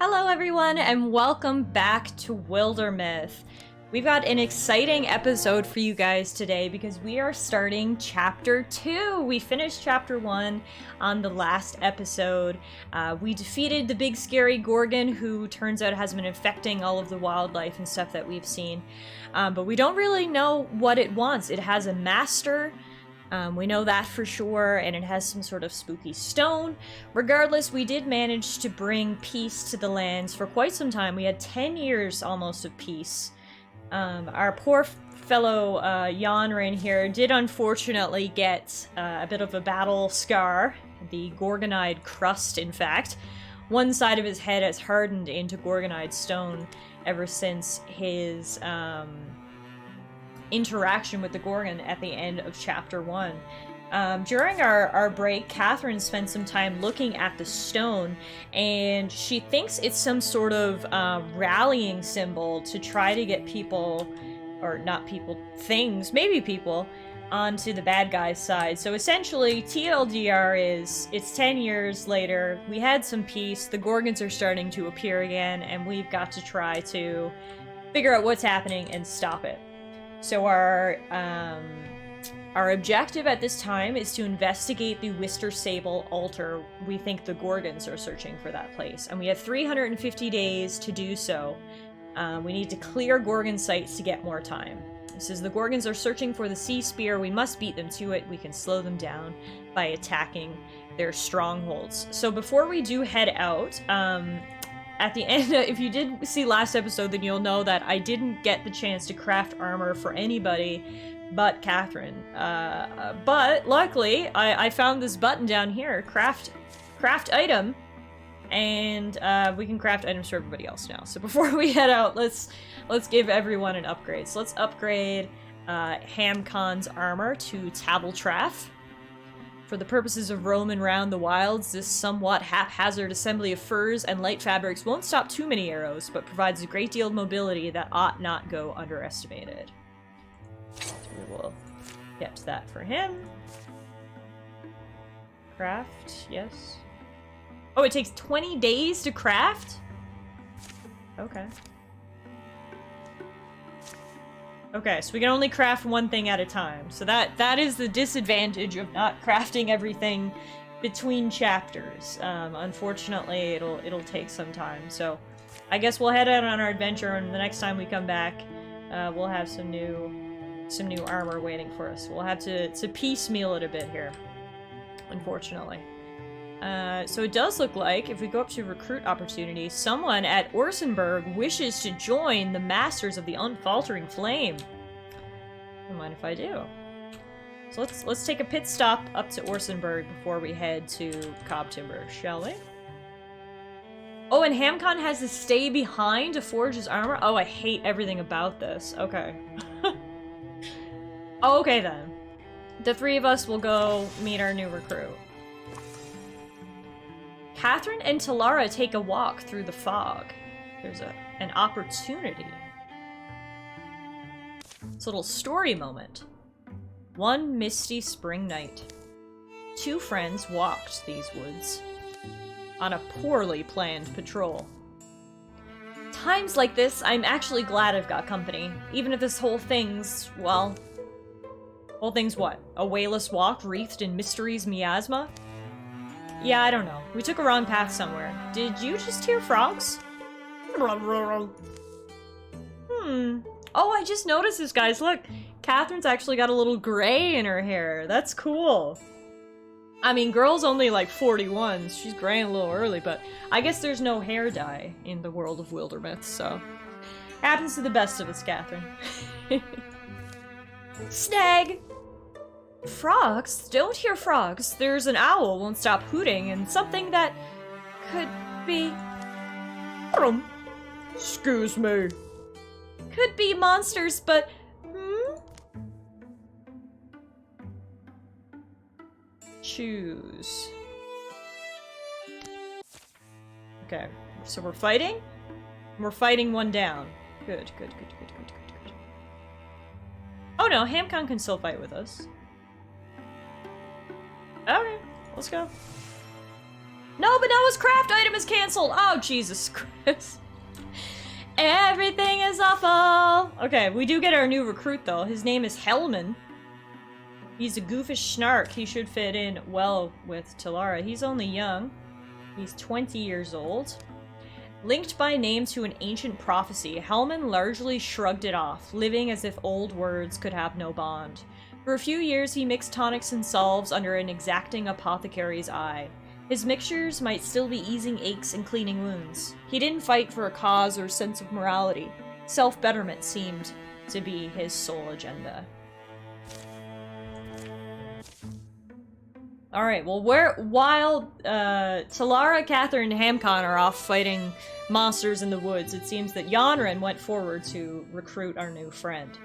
Hello everyone and welcome back to Wildermyth. We've got an exciting episode for you guys today because we are starting Chapter 2. We finished Chapter 1 on the last episode. We defeated the big scary Gorgon who turns out has been infecting all of the wildlife and stuff that we've seen. But we don't really know what it wants. It has a master. We know that for sure, and it has some sort of spooky stone. Regardless, we did manage to bring peace to the lands for quite some time. We had 10 years almost of peace. Our poor fellow Yanrin here did unfortunately get a bit of a battle scar, the Gorgonide crust, in fact. One side of his head has hardened into Gorgonide stone ever since his interaction with the Gorgon at the end of Chapter 1. During our break, Catherine spent some time looking at the stone, and she thinks it's some sort of rallying symbol to try to get people, or not people, things, maybe people, onto the bad guy's side. So essentially, TLDR is, it's 10 years later, we had some peace, the Gorgons are starting to appear again, and we've got to try to figure out what's happening and stop it. So our objective at this time is to investigate the Wister Sable altar. We think the Gorgons are searching for that place, and we have 350 days to do so. We need to clear Gorgon sites to get more time. It says the Gorgons are searching for the Sea Spear. We must beat them to it. We can slow them down by attacking their strongholds. So before we do head out, at the end, if you did see last episode, then you'll know that I didn't get the chance to craft armor for anybody but Catherine. But luckily, I found this button down here, craft item, and we can craft items for everybody else now. So before we head out, let's give everyone an upgrade. So let's upgrade Hamcon's armor to Tabbletraff. For the purposes of roaming round the wilds, this somewhat haphazard assembly of furs and light fabrics won't stop too many arrows, but provides a great deal of mobility that ought not go underestimated. So we will get that for him. Craft, yes. Oh, it takes 20 days to craft? Okay. Okay, so we can only craft one thing at a time. So that is the disadvantage of not crafting everything between chapters. Unfortunately, it'll take some time. So I guess we'll head out on our adventure, and the next time we come back, we'll have some new armor waiting for us. We'll have to piecemeal it a bit here, unfortunately. So it does look like, if we go up to recruit opportunities, someone at Orsenburg wishes to join the Masters of the Unfaltering Flame. Don't mind if I do. So let's take a pit stop up to Orsenburg before we head to Cobtimber, shall we? Oh, and Hamcon has to stay behind to forge his armor? Oh, I hate everything about this. Okay. Oh, okay then. The three of us will go meet our new recruit. Catherine and Tallara take a walk through the fog. There's an opportunity. It's a little story moment. One misty spring night, two friends walked these woods on a poorly planned patrol. Times like this, I'm actually glad I've got company, even if this whole thing's, well... Whole thing's what? A wayless walk wreathed in mystery's miasma? Yeah, I don't know. We took a wrong path somewhere. Did you just hear frogs? Oh, I just noticed this, guys. Look, Catherine's actually got a little gray in her hair. That's cool. I mean, girl's only like 41. She's graying a little early, but I guess there's no hair dye in the world of Wildermyth, so... Happens to the best of us, Catherine. Snag! Frogs? Don't hear frogs. There's an owl won't stop hooting, and something that could be... Excuse me. Could be monsters, but... Choose. Okay, so we're fighting? We're fighting one down. Good. Oh no, Hamcon can still fight with us. Okay, let's go. No, but now his craft item is cancelled! Oh, Jesus Christ. Everything is awful! Okay, we do get our new recruit, though. His name is Hellman. He's a goofish snark. He should fit in well with Tallara. He's only young. He's 20 years old. Linked by name to an ancient prophecy, Hellman largely shrugged it off, living as if old words could have no bond. For a few years, he mixed tonics and salves under an exacting apothecary's eye. His mixtures might still be easing aches and cleaning wounds. He didn't fight for a cause or sense of morality. Self-betterment seemed to be his sole agenda. Alright, well, while Tallara, Catherine, and Hamcon are off fighting monsters in the woods, it seems that Yonrin went forward to recruit our new friend.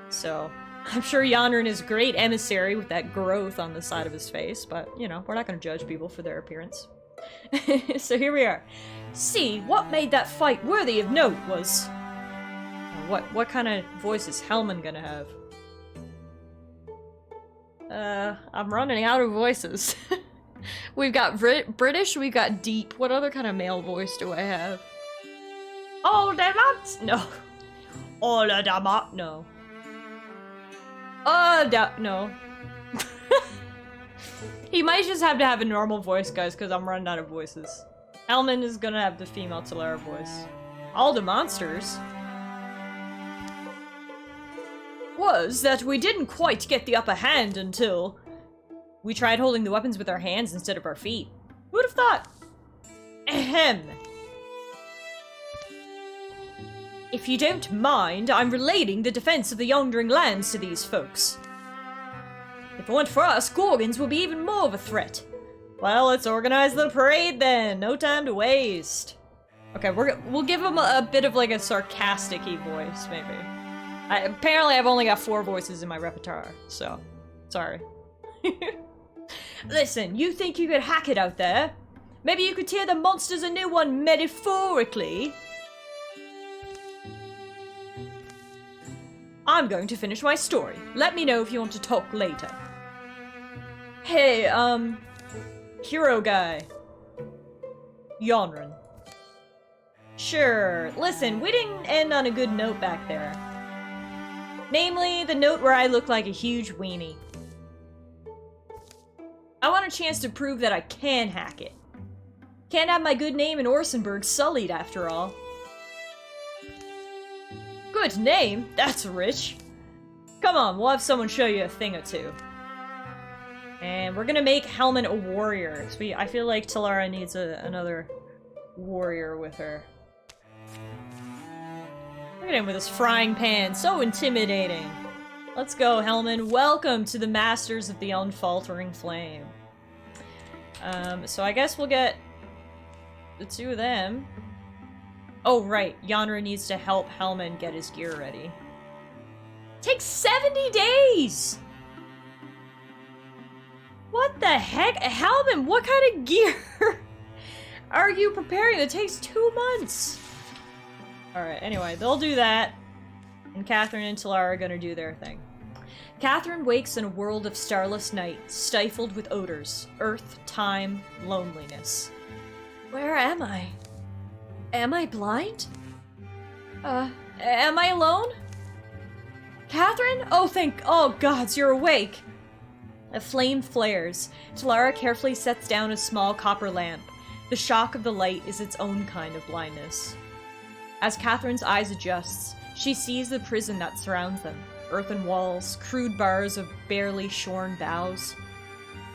So, I'm sure Yonrin is a great emissary with that growth on the side of his face, but, you know, we're not going to judge people for their appearance. So here we are. See, what made that fight worthy of note was... What kind of voice is Hellman gonna have? I'm running out of voices. We've got British, we've got deep. What other kind of male voice do I have? Oh, no. Oh, no. No. He might just have to have a normal voice, guys, because I'm running out of voices. Hellman is gonna have the female Tallara voice. All the monsters. Was that we didn't quite get the upper hand until we tried holding the weapons with our hands instead of our feet. Who'd have thought? Ahem. If you don't mind, I'm relating the defense of the Yondering lands to these folks. If it weren't for us, Gorgons will be even more of a threat. Well, let's organize the parade then. No time to waste. Okay, we'll give him a bit of like a sarcastic-y voice, maybe. Apparently I've only got 4 voices in my repertoire, so sorry. Listen, you think you could hack it out there? Maybe you could tear the monsters a new one metaphorically? I'm going to finish my story. Let me know if you want to talk later. Hey, hero guy. Yonrin. Sure, listen, we didn't end on a good note back there. Namely, the note where I look like a huge weenie. I want a chance to prove that I can hack it. Can't have my good name in Orsenburg sullied, after all. Good name? That's rich. Come on, we'll have someone show you a thing or two. And we're gonna make Hellman a warrior. So I feel like Tallara needs another warrior with her. Look at him with his frying pan, so intimidating. Let's go, Hellman. Welcome to the Masters of the Unfaltering Flame. So I guess we'll get the 2 of them. Oh, right. Yonra needs to help Hellman get his gear ready. Takes 70 days! What the heck? Hellman, what kind of gear are you preparing? It takes 2 months. Alright, anyway, they'll do that. And Catherine and Tallara are gonna do their thing. Catherine wakes in a world of starless night, stifled with odors. Earth, time, loneliness. Where am I? Am I blind? Am I alone? Catherine? Oh gods, you're awake! A flame flares. Tallara carefully sets down a small copper lamp. The shock of the light is its own kind of blindness. As Catherine's eyes adjusts, she sees the prison that surrounds them. Earthen walls, crude bars of barely shorn boughs.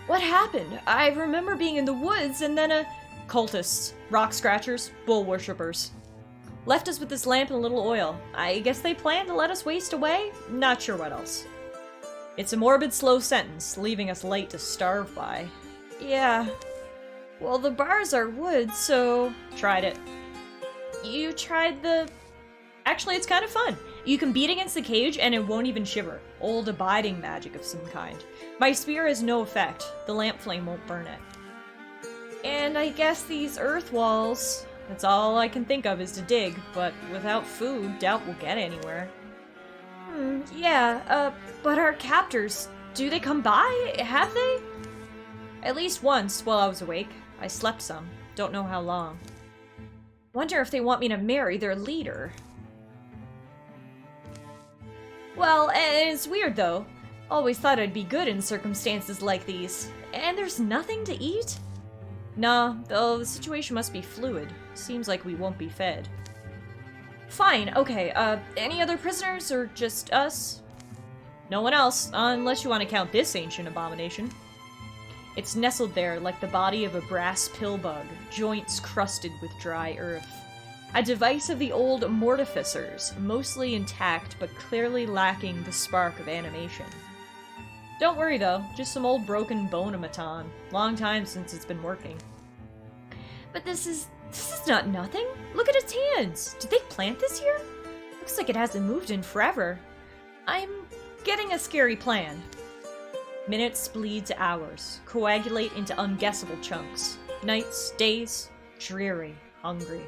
What happened? I remember being in the woods and then cultists, rock scratchers, bull worshippers. Left us with this lamp and a little oil. I guess they planned to let us waste away? Not sure what else. It's a morbid, slow sentence, leaving us late to starve by. Yeah. Well, the bars are wood, so... Tried it. You tried the... Actually, it's kind of fun. You can beat against the cage and it won't even shiver. Old abiding magic of some kind. My spear has no effect. The lamp flame won't burn it. And I guess these earth walls... That's all I can think of is to dig, but without food, doubt we'll get anywhere. Yeah, but our captors, do they come by? Have they? At least once while I was awake. I slept some. Don't know how long. Wonder if they want me to marry their leader. Well, it's weird though. Always thought I'd be good in circumstances like these. And there's nothing to eat? Nah, though the situation must be fluid. Seems like we won't be fed. Fine, okay, any other prisoners or just us? No one else, unless you want to count this ancient abomination. It's nestled there like the body of a brass pillbug, joints crusted with dry earth. A device of the old mortificers, mostly intact but clearly lacking the spark of animation. Don't worry though, just some old broken bone-automaton. Long time since it's been working. But this is not nothing. Look at its hands. Did they plant this here? Looks like it hasn't moved in forever. I'm getting a scary plan. Minutes bleed to hours, coagulate into unguessable chunks. Nights, days, dreary, hungry.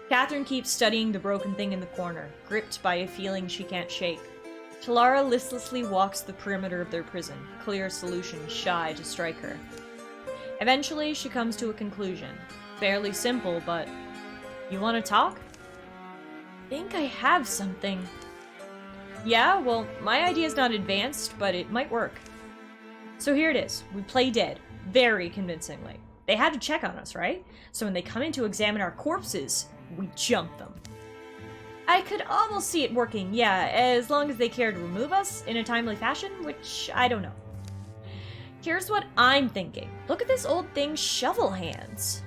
Catherine keeps studying the broken thing in the corner, gripped by a feeling she can't shake. Tallara listlessly walks the perimeter of their prison, clear solution shy to strike her. Eventually, she comes to a conclusion. Fairly simple, but... You want to talk? Think I have something. Yeah, well, my idea's not advanced, but it might work. So here it is. We play dead. Very convincingly. They had to check on us, right? So when they come in to examine our corpses, we jump them. I could almost see it working, yeah, as long as they care to remove us in a timely fashion, which I don't know. Here's what I'm thinking. Look at this old thing's shovel hands.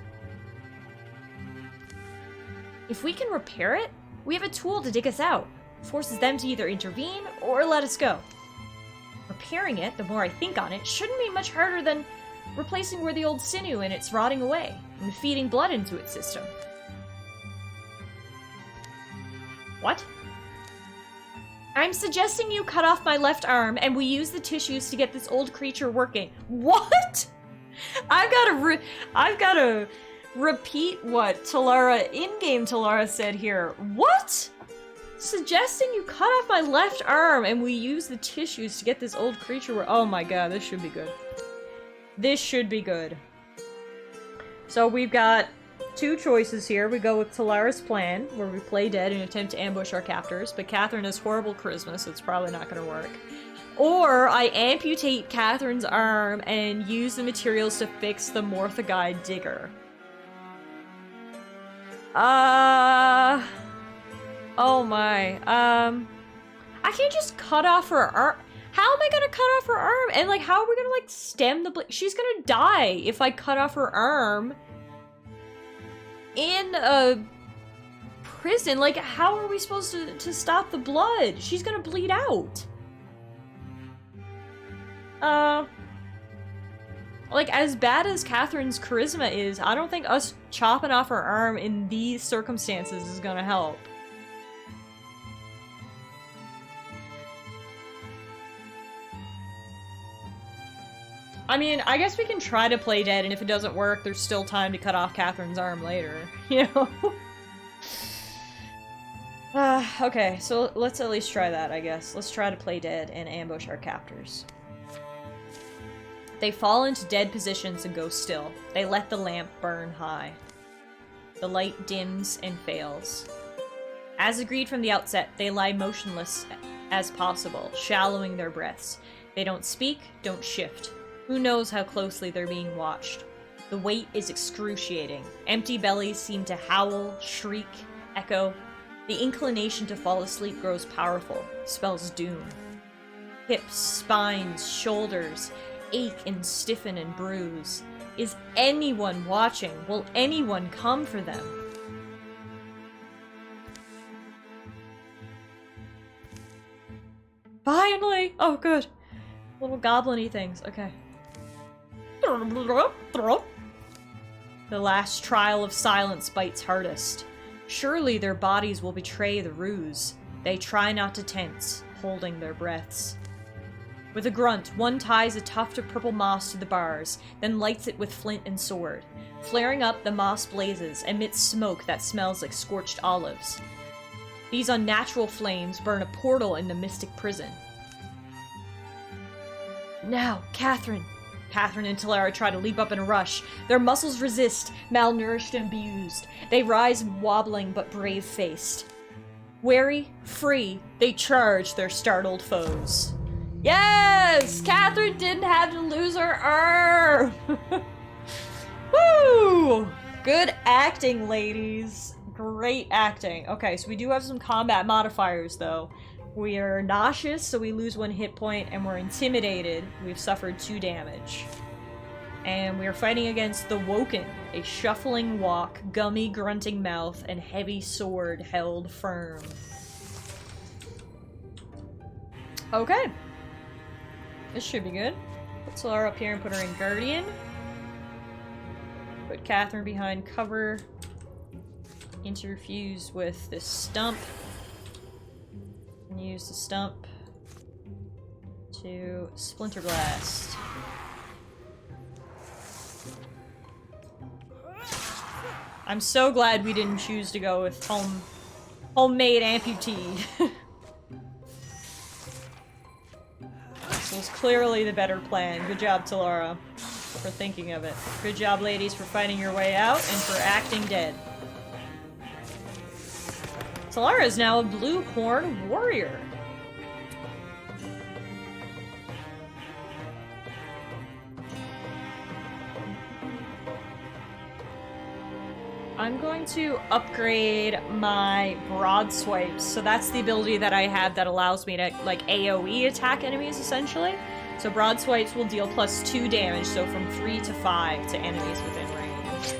If we can repair it, we have a tool to dig us out. Forces them to either intervene or let us go. Repairing it, the more I think on it, shouldn't be much harder than replacing where the old sinew and it's rotting away, and feeding blood into its system. What? I'm suggesting you cut off my left arm and we use the tissues to get this old creature working. What? I've gotta repeat what Tallara, in-game Tallara said here. What? Suggesting you cut off my left arm and we use the tissues to get this old creature oh my god, this should be good. This should be good. So we've got two choices here. We go with Talara's plan, where we play dead and attempt to ambush our captors, but Catherine has horrible charisma, so it's probably not gonna work. Or I amputate Catherine's arm and use the materials to fix the Morthagai digger. Oh my, I can't just cut off her arm. How am I gonna cut off her arm? And like, how are we gonna like stem the blade? She's gonna die if I cut off her arm in a prison. Like, how are we supposed to stop the blood? She's gonna bleed out. Like, as bad as Catherine's charisma is, I don't think us chopping off her arm in these circumstances is gonna help. I mean, I guess we can try to play dead, and if it doesn't work, there's still time to cut off Catherine's arm later, you know? Okay, so let's at least try that, I guess. Let's try to play dead and ambush our captors. They fall into dead positions and go still. They let the lamp burn high. The light dims and fails. As agreed from the outset, they lie motionless as possible, shallowing their breaths. They don't speak, don't shift. Who knows how closely they're being watched? The weight is excruciating. Empty bellies seem to howl, shriek, echo. The inclination to fall asleep grows powerful, spells doom. Hips, spines, shoulders ache and stiffen and bruise. Is anyone watching? Will anyone come for them? Finally! Oh, good. Little goblin-y things. Okay. The last trial of silence bites hardest. Surely their bodies will betray the ruse. They try not to tense, holding their breaths. With a grunt, one ties a tuft of purple moss to the bars, then lights it with flint and sword. Flaring up, the moss blazes, emits smoke that smells like scorched olives. These unnatural flames burn a portal in the mystic prison. Now, Catherine, Catherine and Tallara try to leap up in a rush. Their muscles resist, malnourished and abused. They rise wobbling but brave-faced. Wary, free, they charge their startled foes. Yes! Catherine didn't have to lose her arm! Woo! Good acting, ladies. Great acting. Okay, so we do have some combat modifiers, though. We are nauseous, so we lose 1 hit point, and we're intimidated. We've suffered 2 damage. And we are fighting against the Woken, a shuffling walk, gummy grunting mouth, and heavy sword held firm. Okay. This should be good. Put Tallara up here and put her in Guardian. Put Catherine behind cover. Interfuse with this stump. And use the stump to Splinter Blast. I'm so glad we didn't choose to go with homemade amputee. This was clearly the better plan. Good job, Tallara, for thinking of it. Good job, ladies, for fighting your way out and for acting dead. Tallara is now a blue horn warrior. I'm going to upgrade my broad swipes. So that's the ability that I have that allows me to, like, AoE attack enemies, essentially. So broad swipes will deal +2 damage, so from 3 to 5 to enemies within range.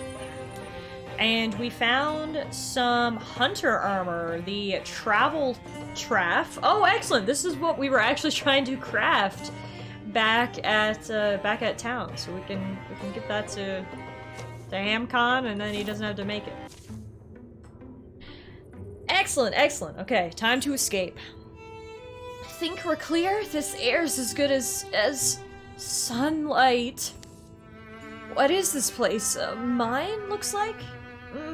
And we found some hunter armor, the travel traff. Oh, excellent! This is what we were actually trying to craft back at town. So we can get that to Hamcon, and then he doesn't have to make it. Excellent, excellent. Okay, time to escape. I think we're clear. This air's as good as sunlight. What is this place? A mine, looks like?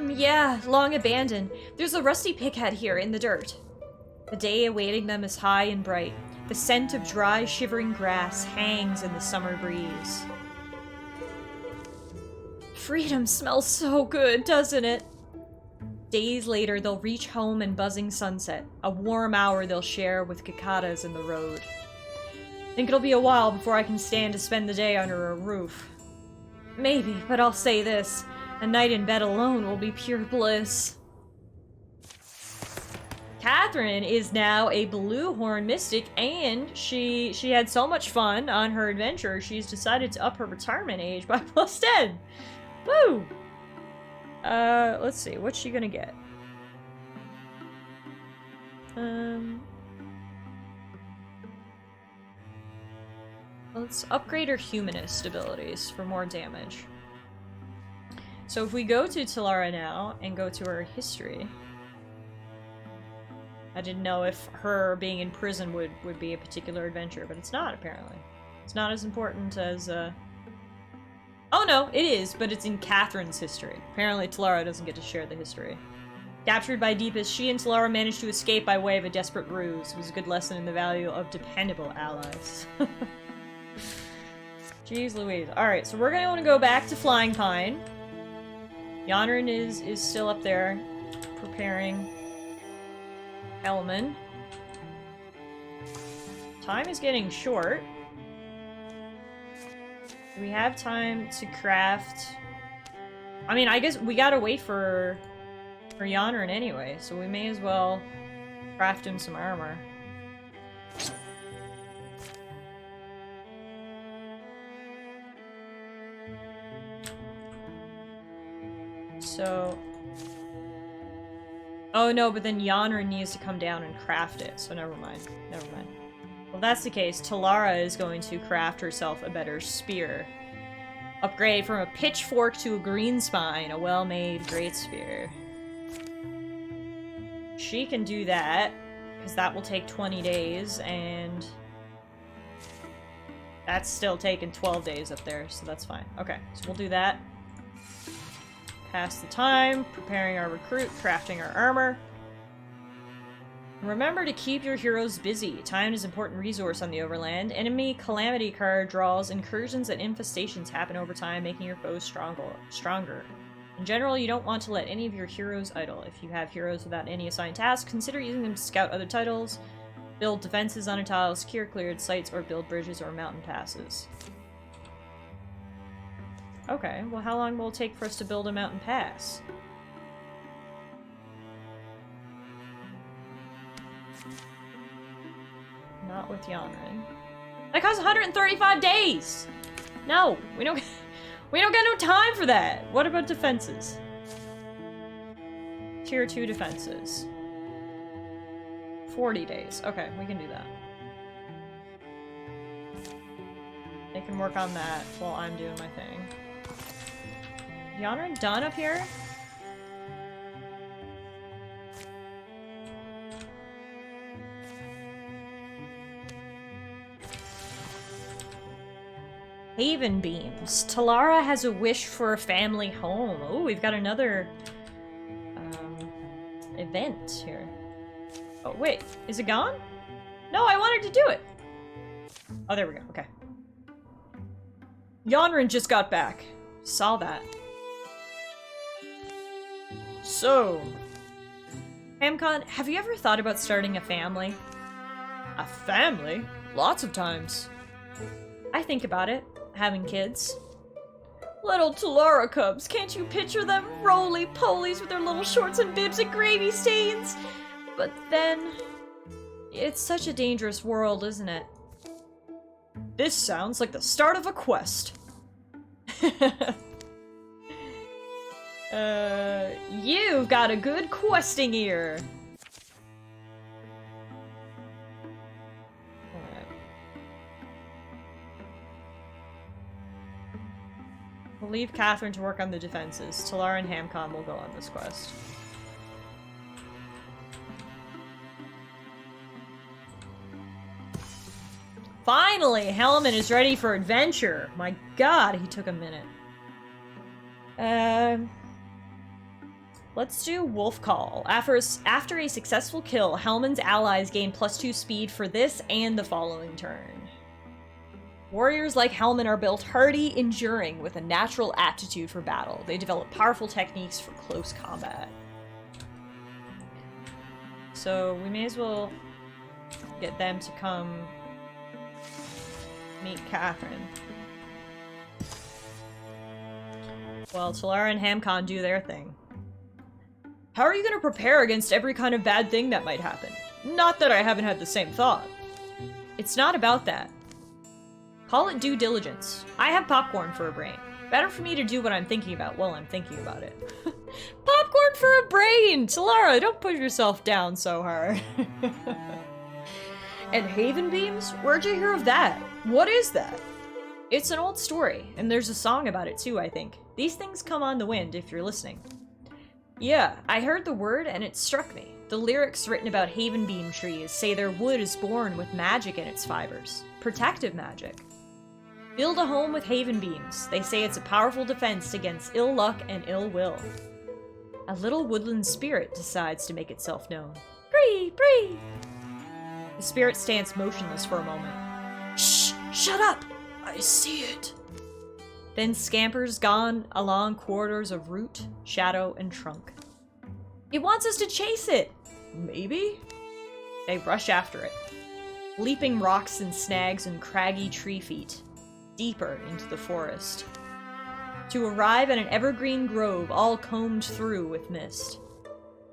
Yeah, long abandoned. There's a rusty pickhead here in the dirt. The day awaiting them is high and bright. The scent of dry, shivering grass hangs in the summer breeze. Freedom smells so good, doesn't it? Days later, they'll reach home in buzzing sunset, a warm hour they'll share with cicadas in the road. Think it'll be a while before I can stand to spend the day under a roof. Maybe, but I'll say this. A night in bed alone will be pure bliss. Catherine is now a blue horn mystic, and she had so much fun on her adventure, she's decided to up her retirement age by +10. Woo! Let's see, what's she gonna get? Let's upgrade her humanist abilities for more damage. So if we go to Tallara now and go to her history, I didn't know if her being in prison would be a particular adventure, but it's not, apparently. It's not as important as, Oh no, it is, but it's in Catherine's history. Apparently Tallara doesn't get to share the history. Captured by Deepest, she and Tallara managed to escape by way of a desperate ruse. It was a good lesson in the value of dependable allies. Jeez Louise. Alright, so we're gonna want to go back to Flying Pine. Yonrin is still up there, preparing Hellman. Time is getting short. Do we have time to craft... I mean, I guess we gotta wait for Yonrin anyway, so we may as well craft him some armor. So... Oh no, but then Yonrin needs to come down and craft it, so never mind. Never mind. Well, if that's the case, Tallara is going to craft herself a better spear. Upgrade from a pitchfork to a green spine, a well-made great spear. She can do that, because that will take 20 days, and that's still taking 12 days up there, so that's fine. Okay, so we'll do that. Pass the time, preparing our recruit, crafting our armor. Remember to keep your heroes busy. Time is an important resource on the Overland. Enemy Calamity card draws, incursions, and infestations happen over time, making your foes stronger. In general, you don't want to let any of your heroes idle. If you have heroes without any assigned tasks, consider using them to scout other titles, build defenses on a tile, secure cleared sites, or build bridges or mountain passes. Okay, well how long will it take for us to build a mountain pass? Not with Yanrin. That costs 135 days! No, we don't got no time for that! What about defenses? Tier 2 defenses. 40 days. Okay, we can do that. They can work on that while I'm doing my thing. Yanrin done up here? Haven Beams. Tallara has a wish for a family home. Oh, we've got another event here. Oh, wait. Is it gone? No, I wanted to do it. Oh, there we go. Okay. Yanrin just got back. Saw that. So, Hamcon, have you ever thought about starting a family? A family? Lots of times. I think about it. Having kids. Little Tallara cubs, can't you picture them? Roly-polies with their little shorts and bibs and gravy stains? But then... it's such a dangerous world, isn't it? This sounds like the start of a quest. You've got a good questing ear. We'll leave Catherine to work on the defenses. Tallara and Hamcon will go on this quest. Finally, Hellman is ready for adventure. My god, he took a minute. Let's do Wolf Call. After a successful kill, Hellman's allies gain +2 speed for this and the following turn. Warriors like Hellman are built hardy, enduring, with a natural aptitude for battle. They develop powerful techniques for close combat. So we may as well get them to come meet Catherine. While Tallara and Hamcon do their thing. How are you going to prepare against every kind of bad thing that might happen? Not that I haven't had the same thought. It's not about that. Call it due diligence. I have popcorn for a brain. Better for me to do what I'm thinking about while I'm thinking about it. Popcorn for a brain! Tallara, don't put yourself down so hard. And Haven Beams? Where'd you hear of that? What is that? It's an old story, and there's a song about it too, I think. These things come on the wind if you're listening. Yeah, I heard the word and it struck me. The lyrics written about Haven Beam trees say their wood is born with magic in its fibers. Protective magic. Build a home with Haven Beams. They say it's a powerful defense against ill luck and ill will. A little woodland spirit decides to make itself known. Bree! Bree! The spirit stands motionless for a moment. Shh! Shut up! I see it! Then scampers gone along corridors of root, shadow, and trunk. It wants us to chase it! Maybe? They rush after it. Leaping rocks and snags and craggy tree feet. Deeper into the forest. To arrive at an evergreen grove all combed through with mist.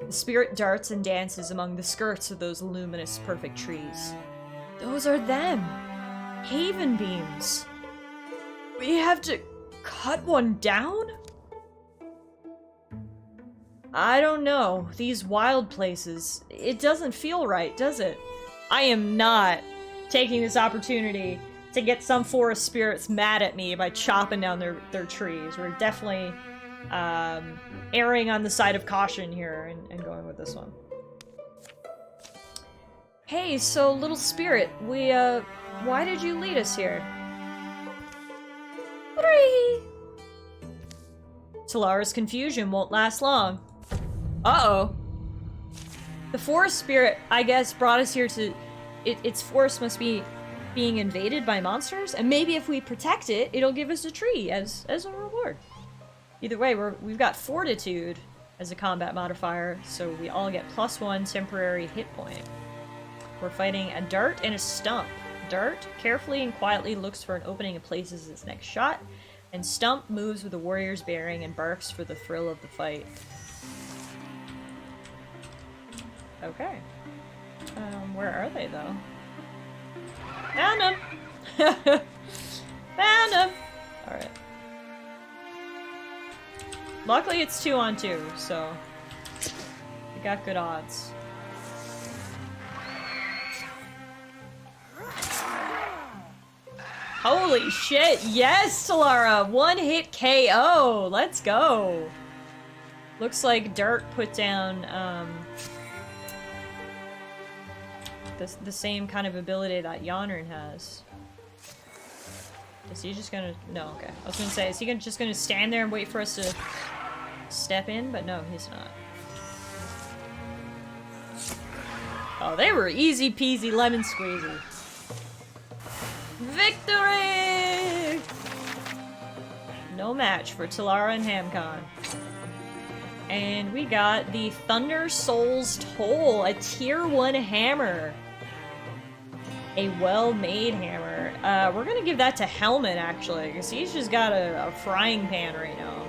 The spirit darts and dances among the skirts of those luminous, perfect trees. Those are them! Haven Beams! We have to cut one down? I don't know. These wild places. It doesn't feel right, does it? I am not taking this opportunity to get some forest spirits mad at me by chopping down their trees. We're definitely erring on the side of caution here and going with this one. Hey, so little spirit, why did you lead us here? Hooray! Talara's confusion won't last long. Uh-oh. The forest spirit, I guess, brought us here to... its forest must be being invaded by monsters, and maybe if we protect it, it'll give us a tree as a reward. Either way, we've got fortitude as a combat modifier, so we all get +1 temporary hit point. We're fighting a dart and a stump. Dart carefully and quietly looks for an opening and places its next shot, and Stump moves with the warrior's bearing and barks for the thrill of the fight. Okay. Where are they, though? Found them! Found them! Alright. Luckily it's 2 on 2, so we got good odds. Holy shit! Yes, Tallara! 1-hit KO! Let's go! Looks like Dirt put down, the same kind of ability that Yonern has. Is he just gonna... No, okay. I was gonna say, is he just gonna stand there and wait for us to step in? But no, he's not. Oh, they were easy peasy lemon squeezy. Victory! No match for Tallara and Hamcon. And we got the Thunder Soul's Toll, a tier 1 hammer. A well-made hammer. We're gonna give that to Hellman, actually, because he's just got a frying pan right now.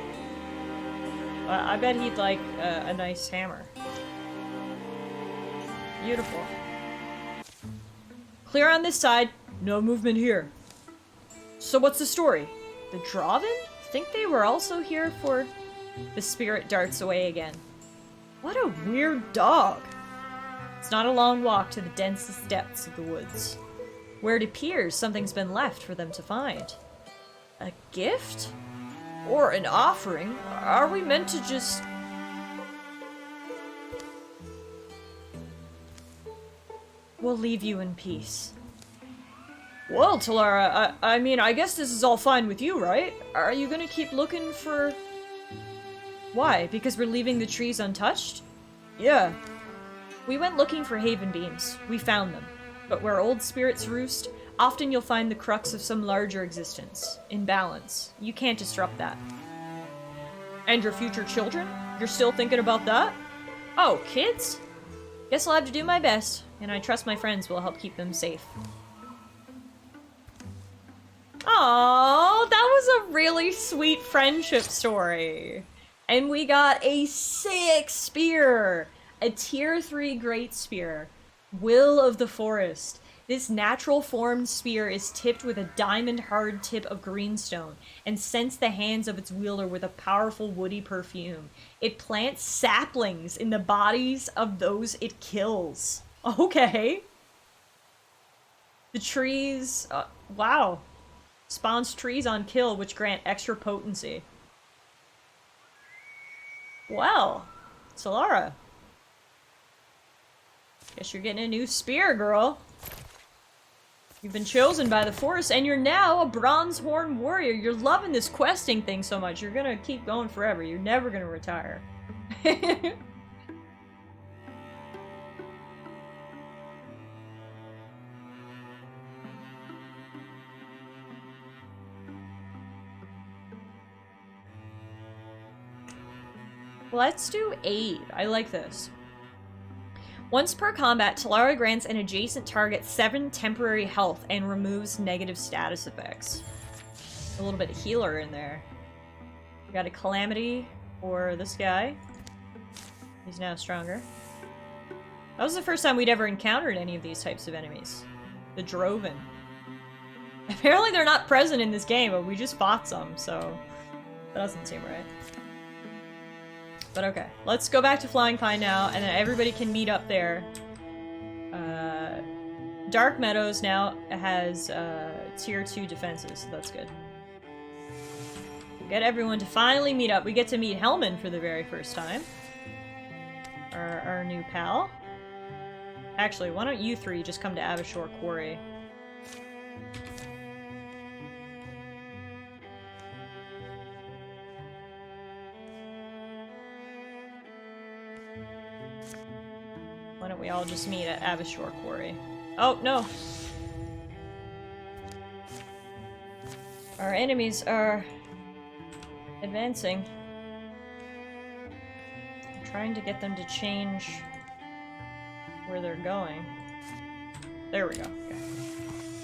I bet he'd like a nice hammer. Beautiful. Clear on this side. No movement here. So what's the story? The Draven? Think they were also here for... The spirit darts away again. What a weird dog. It's not a long walk to the densest depths of the woods, where it appears something's been left for them to find. A gift? Or an offering? Are we meant to just... We'll leave you in peace. Well, Tallara, I mean, I guess this is all fine with you, right? Are you gonna keep looking for... Why? Because we're leaving the trees untouched? Yeah. We went looking for haven beams. We found them. But where old spirits roost, often you'll find the crux of some larger existence. In balance. You can't disrupt that. And your future children? You're still thinking about that? Oh, kids? Guess I'll have to do my best, and I trust my friends will help keep them safe. Aww, that was a really sweet friendship story. And we got a sick spear! A tier 3 great spear. Will of the Forest. This natural formed spear is tipped with a diamond hard tip of greenstone and scents the hands of its wielder with a powerful woody perfume. It plants saplings in the bodies of those it kills. Okay. The trees... wow. Spawns trees on kill which grant extra potency. Well, Tallara. Guess you're getting a new spear, girl. You've been chosen by the forest, and you're now a Bronzehorn warrior. You're loving this questing thing so much. You're gonna keep going forever. You're never gonna retire. Let's do aid. I like this. Once per combat, Tallara grants an adjacent target 7 temporary health and removes negative status effects. A little bit of healer in there. We got a Calamity for this guy. He's now stronger. That was the first time we'd ever encountered any of these types of enemies. The Droven. Apparently they're not present in this game, but we just fought some, so that doesn't seem right. But okay, let's go back to Flying Pine now, and then everybody can meet up there. Dark Meadows now has tier 2 defenses, so that's good. We'll get everyone to finally meet up. We get to meet Hellman for the very first time. Our new pal. Actually, why don't you 3 just come to Avashore Quarry? Why don't we all just meet at Avashore Quarry? Oh, no! Our enemies are advancing. I'm trying to get them to change where they're going. There we go. Okay.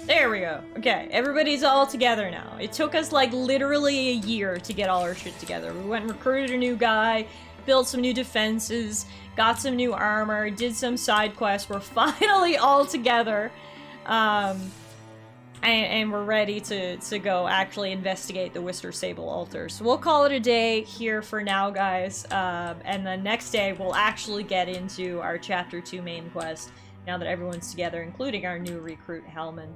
There we go. Okay, everybody's all together now. It took us like literally a year to get all our shit together. We went and recruited a new guy, built some new defenses, got some new armor, did some side quests. We're finally all together. And we're ready to go actually investigate the Wister Sable altar. So we'll call it a day here for now, guys. And the next day, we'll actually get into our Chapter 2 main quest, now that everyone's together, including our new recruit, Hellman.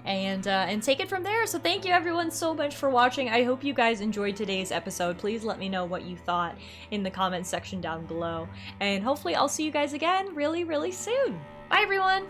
And take it from there. So thank you everyone so much for watching. I hope you guys enjoyed today's episode. Please let me know what you thought in the comments section down below. And hopefully I'll see you guys again really, really soon. Bye, everyone!